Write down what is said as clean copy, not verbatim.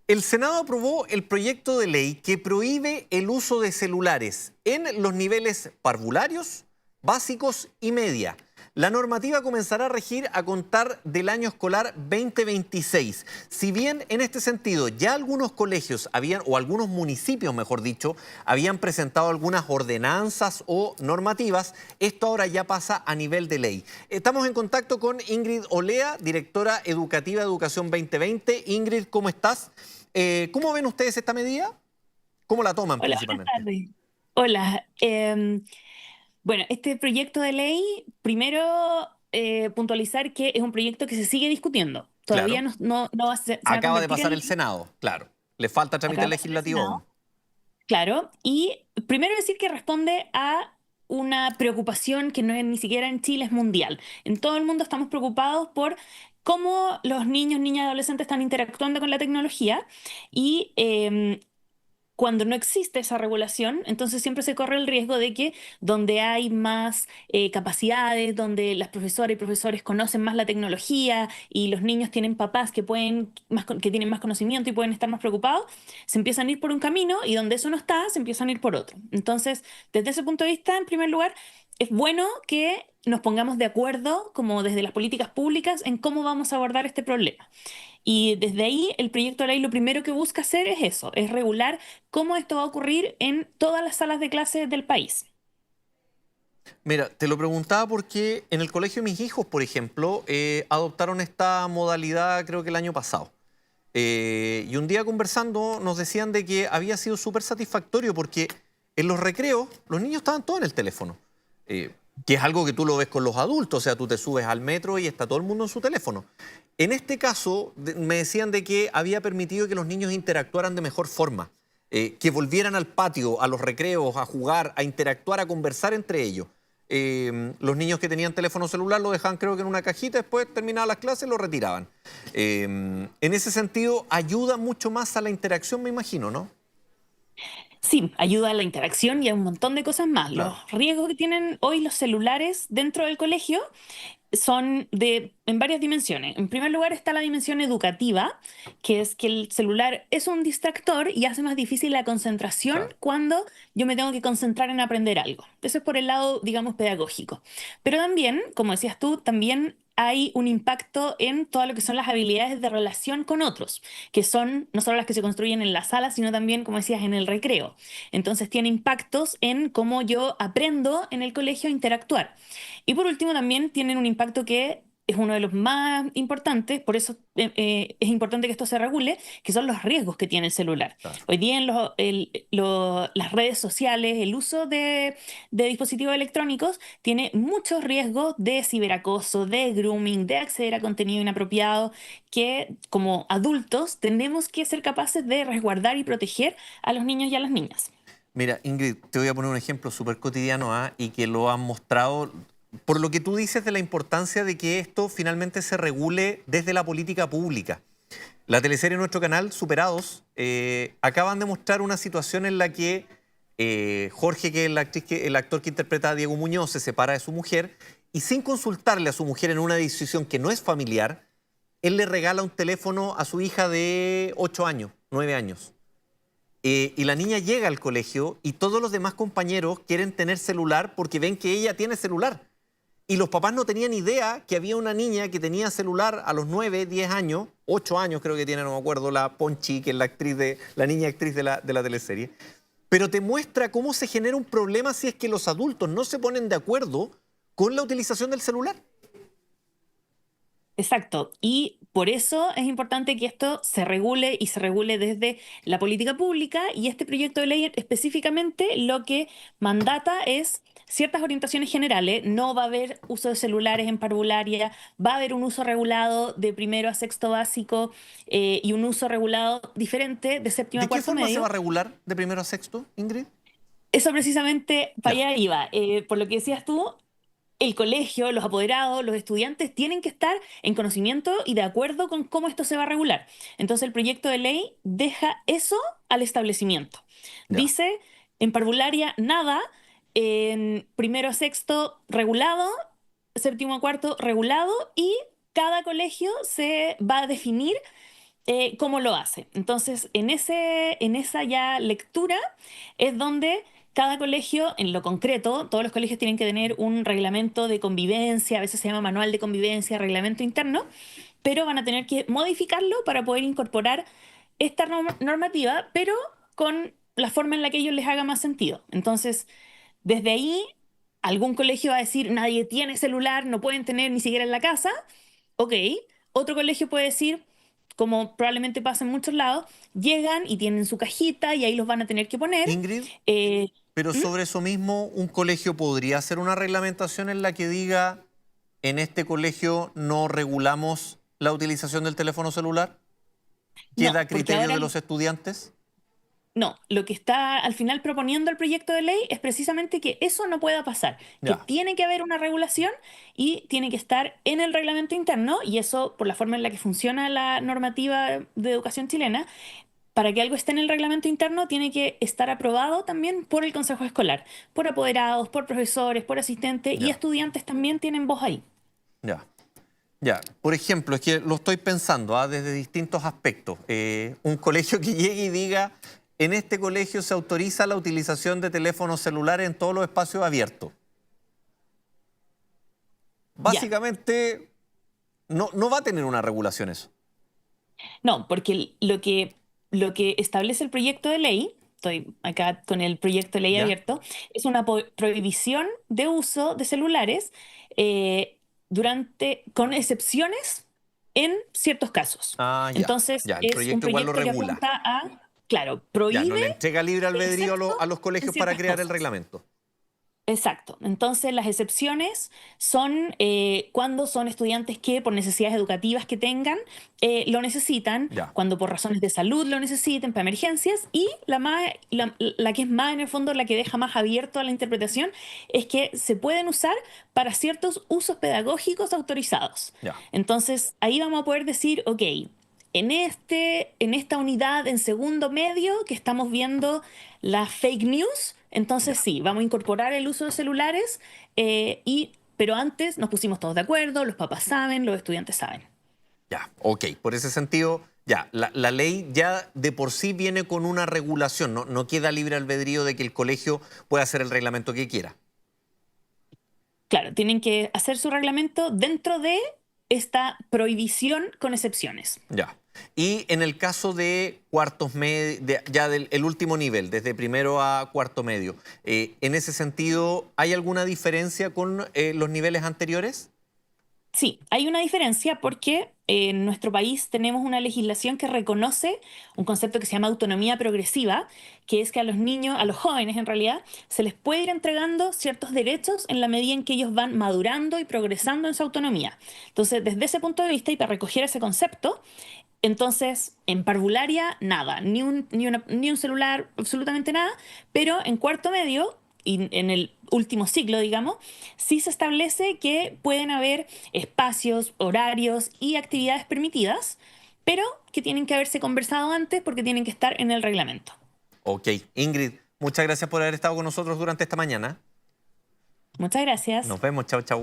El Senado aprobó el proyecto de ley que prohíbe el uso de celulares en los niveles parvularios, básicos y media. La normativa comenzará a regir a contar del año escolar 2026. Si bien en este sentido ya algunos colegios habían, o algunos municipios, mejor dicho, habían presentado algunas ordenanzas o normativas, esto ahora ya pasa a nivel de ley. Estamos en contacto con Ingrid Olea, directora educativa de Educación 2020. Ingrid, ¿cómo estás? ¿Cómo ven ustedes esta medida? ¿Cómo la toman Hola, buenas principalmente? tardes. Hola. Bueno, este proyecto de ley, primero puntualizar que es un proyecto que se sigue discutiendo. Todavía Claro. no se va a Acaba de convertir en pasar el ley, Senado, claro. Le falta trámite acaba de pasar el legislativo aún. Senado, claro. Y primero decir que responde a una preocupación que no es ni siquiera en Chile, es mundial. En todo el mundo estamos preocupados por cómo los niños, niñas y adolescentes están interactuando con la tecnología y cuando no existe esa regulación, entonces siempre se corre el riesgo de que donde hay más capacidades, donde las profesoras y profesores conocen más la tecnología y los niños tienen papás que que tienen más conocimiento y pueden estar más preocupados, se empiezan a ir por un camino y donde eso no está, se empiezan a ir por otro. Entonces, desde ese punto de vista, en primer lugar, es bueno que nos pongamos de acuerdo, como desde las políticas públicas, en cómo vamos a abordar este problema. Y desde ahí el proyecto de ley lo primero que busca hacer es eso, es regular cómo esto va a ocurrir en todas las salas de clases del país. Mira, te lo preguntaba porque en el colegio de mis hijos, por ejemplo, adoptaron esta modalidad creo que el año pasado. Y un día conversando nos decían de que había sido súper satisfactorio porque en los recreos los niños estaban todos en el teléfono. Eh, que es algo que tú lo ves con los adultos, o sea, tú te subes al metro y está todo el mundo en su teléfono. En este caso, me decían de que había permitido que los niños interactuaran de mejor forma, que volvieran al patio, a los recreos, a jugar, a interactuar, a conversar entre ellos. Los niños que tenían teléfono celular lo dejaban creo que en una cajita, después terminaban las clases y lo retiraban. En ese sentido, ayuda mucho más a la interacción, me imagino, ¿no? Sí, ayuda a la interacción y a un montón de cosas más. Los Claro. riesgos que tienen hoy los celulares dentro del colegio son en varias dimensiones. En primer lugar está la dimensión educativa, que es que el celular es un distractor y hace más difícil la concentración Claro. cuando yo me tengo que concentrar en aprender algo. Eso es por el lado, digamos, pedagógico. Pero también, como decías tú, también hay un impacto en todo lo que son las habilidades de relación con otros, que son no solo las que se construyen en la sala, sino también, como decías, en el recreo. Entonces tiene impactos en cómo yo aprendo en el colegio a interactuar. Y por último, también tienen un impacto que es uno de los más importantes, por eso es importante que esto se regule, que son los riesgos que tiene el celular. Claro. Hoy día en las redes sociales, el uso de dispositivos electrónicos tiene muchos riesgos de ciberacoso, de grooming, de acceder a contenido inapropiado, que como adultos tenemos que ser capaces de resguardar y proteger a los niños y a las niñas. Mira, Ingrid, te voy a poner un ejemplo súper cotidiano, y que lo han mostrado por lo que tú dices de la importancia de que esto finalmente se regule desde la política pública. La teleserie en nuestro canal, Superados, acaban de mostrar una situación en la que Jorge, que es el actor que interpreta a Diego Muñoz, se separa de su mujer y sin consultarle a su mujer en una decisión que no es familiar, él le regala un teléfono a su hija de 8 años, 9 años. Y la niña llega al colegio y todos los demás compañeros quieren tener celular porque ven que ella tiene celular. Y los papás no tenían idea que había una niña que tenía celular a los 9, 10 años, 8 años creo que tiene, no me acuerdo, la Ponchi, que es la niña actriz de la teleserie. Pero te muestra cómo se genera un problema si es que los adultos no se ponen de acuerdo con la utilización del celular. Exacto. Y por eso es importante que esto se regule y se regule desde la política pública y este proyecto de ley específicamente lo que mandata es ciertas orientaciones generales. No va a haber uso de celulares en parvularia, va a haber un uso regulado de primero a sexto básico y un uso regulado diferente de séptimo a ¿De qué cuarto forma se va medio. a regular de primero a sexto, Ingrid? Eso precisamente para Ya. allá iba. Por lo que decías tú, el colegio, los apoderados, los estudiantes tienen que estar en conocimiento y de acuerdo con cómo esto se va a regular. Entonces el proyecto de ley deja eso al establecimiento. Ya. Dice en parvularia nada, en primero a sexto regulado, séptimo a cuarto regulado y cada colegio se va a definir cómo lo hace. Entonces, en esa ya lectura es donde cada colegio, en lo concreto, todos los colegios tienen que tener un reglamento de convivencia, a veces se llama manual de convivencia, reglamento interno, pero van a tener que modificarlo para poder incorporar esta normativa, pero con la forma en la que a ellos les haga más sentido. Entonces, desde ahí, algún colegio va a decir, nadie tiene celular, no pueden tener ni siquiera en la casa. Ok, otro colegio puede decir, como probablemente pasa en muchos lados, llegan y tienen su cajita y ahí los van a tener que poner. Ingrid, Eh, pero ¿Mm? sobre eso mismo, ¿un colegio podría hacer una reglamentación en la que diga, en este colegio no regulamos la utilización del teléfono celular? ¿Queda No, a porque criterio ahora de los estudiantes? no, lo que está al final proponiendo el proyecto de ley es precisamente que eso no pueda pasar, que Ya, tiene que haber una regulación y tiene que estar en el reglamento interno, y eso por la forma en la que funciona la normativa de educación chilena. Para que algo esté en el reglamento interno, tiene que estar aprobado también por el consejo escolar, por apoderados, por profesores, por asistentes, y ya, estudiantes también tienen voz ahí. ya. Ya, por ejemplo, es que lo estoy pensando desde distintos aspectos. Un colegio que llegue y diga, en este colegio se autoriza la utilización de teléfonos celulares en todos los espacios abiertos. Ya. Básicamente, no va a tener una regulación eso. No, porque lo que establece el proyecto de ley, estoy acá con el proyecto de ley ¿Ya? abierto, es una prohibición de uso de celulares con excepciones en ciertos casos. Ah, ya. Entonces, Ya, el es un proyecto igual lo proyecto que regula. apunta a, claro, Ya, no prohíbe le entrega libre albedrío a, excepto a los en colegios para ciertas crear el cosas. reglamento. Exacto. Entonces, las excepciones son cuando son estudiantes que por necesidades educativas que tengan lo necesitan, Ya, cuando por razones de salud lo necesiten, para emergencias, y la que es más en el fondo, la que deja más abierto a la interpretación, es que se pueden usar para ciertos usos pedagógicos autorizados. ya, Entonces, ahí vamos a poder decir, ok, en esta unidad en segundo medio que estamos viendo las fake news, entonces ya. sí, vamos a incorporar el uso de celulares, pero antes nos pusimos todos de acuerdo, los papás saben, los estudiantes saben. Ya, ok. Por ese sentido, ya, la ley ya de por sí viene con una regulación, no queda libre albedrío de que el colegio pueda hacer el reglamento que quiera. Claro, tienen que hacer su reglamento dentro de esta prohibición con excepciones. Ya. Y en el caso de cuartos medios, ya del el último nivel, desde primero a cuarto medio, en ese sentido, ¿hay alguna diferencia con los niveles anteriores? Sí, hay una diferencia porque en nuestro país tenemos una legislación que reconoce un concepto que se llama autonomía progresiva, que es que a los niños, a los jóvenes en realidad, se les puede ir entregando ciertos derechos en la medida en que ellos van madurando y progresando en su autonomía. Entonces, desde ese punto de vista y para recoger ese concepto, entonces, en parvularia, nada, ni un celular, absolutamente nada, pero en cuarto medio y en el último ciclo, digamos, sí se establece que pueden haber espacios, horarios y actividades permitidas, pero que tienen que haberse conversado antes porque tienen que estar en el reglamento. Ok. Ingrid, muchas gracias por haber estado con nosotros durante esta mañana. Muchas gracias. Nos vemos. Chao, chao.